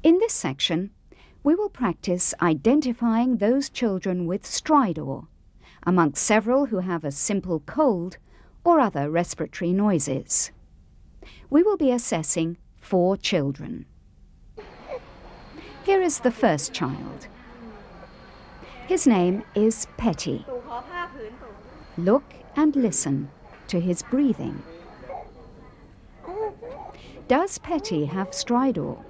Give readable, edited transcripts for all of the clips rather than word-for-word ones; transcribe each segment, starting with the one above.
In this section, we will practice identifying those children with stridor, amongst several who have a simple cold or other respiratory noises. We will be assessing 4 children. Here is the first child. His name is Petty. Look and listen to his breathing. Does Petty have stridor?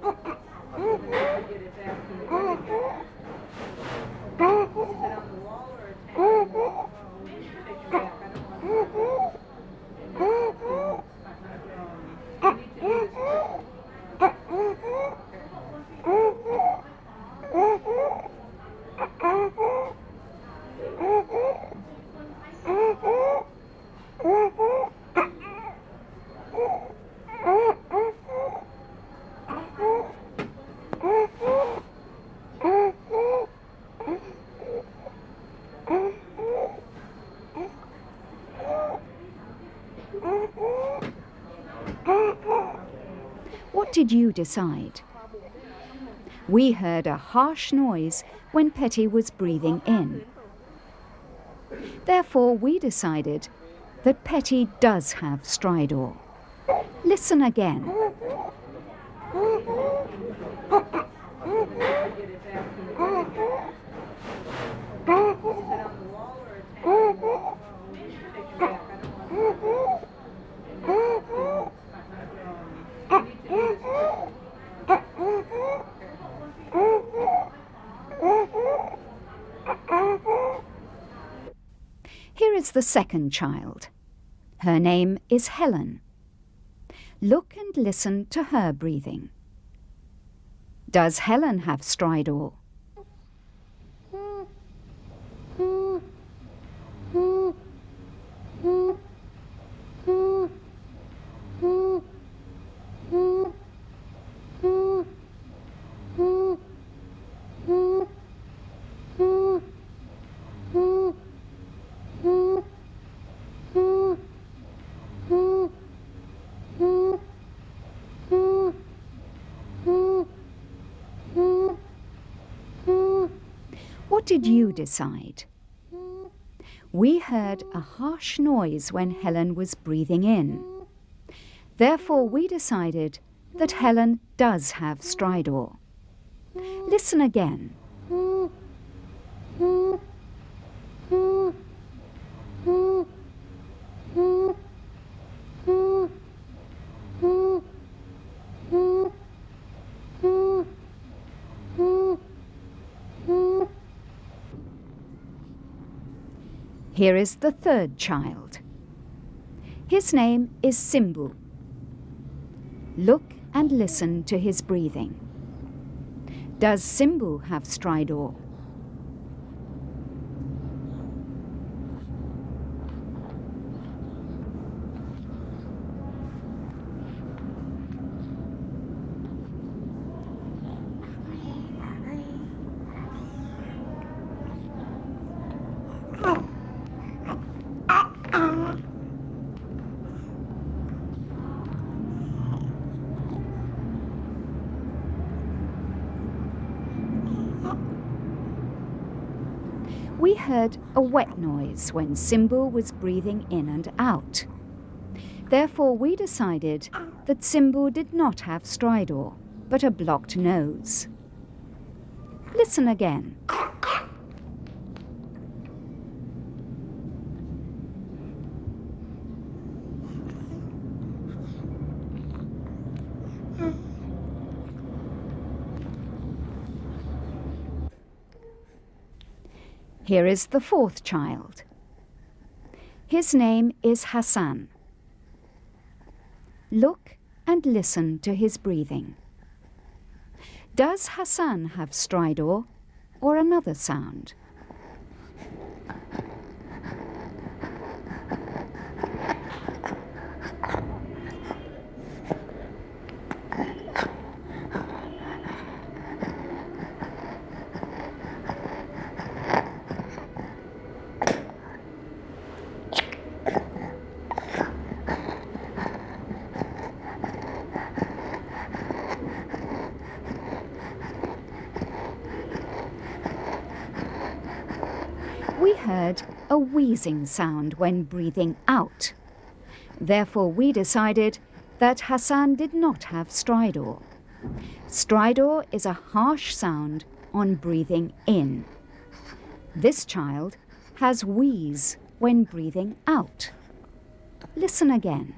What did you decide? We heard a harsh noise when Petty was breathing in. Therefore, we decided that Petty does have stridor. Listen again. Here is the second child. Her name is Helen. Look and listen to her breathing. Does Helen have stridor? What did you decide? We heard a harsh noise when Helen was breathing in. Therefore, we decided that Helen does have stridor. Listen again. Here is the third child. His name is Simbu. Look and listen to his breathing. Does Simbu have stridor? We heard a wet noise when Simbu was breathing in and out. Therefore, we decided that Simbu did not have stridor, but a blocked nose. Listen again. Here is the fourth child. His name is Hassan. Look and listen to his breathing. Does Hassan have stridor or another sound? We heard a wheezing sound when breathing out. Therefore, we decided that Hassan did not have stridor. Stridor is a harsh sound on breathing in. This child has wheeze when breathing out. Listen again.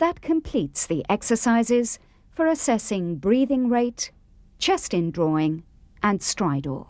That completes the exercises for assessing breathing rate, chest indrawing, and stridor.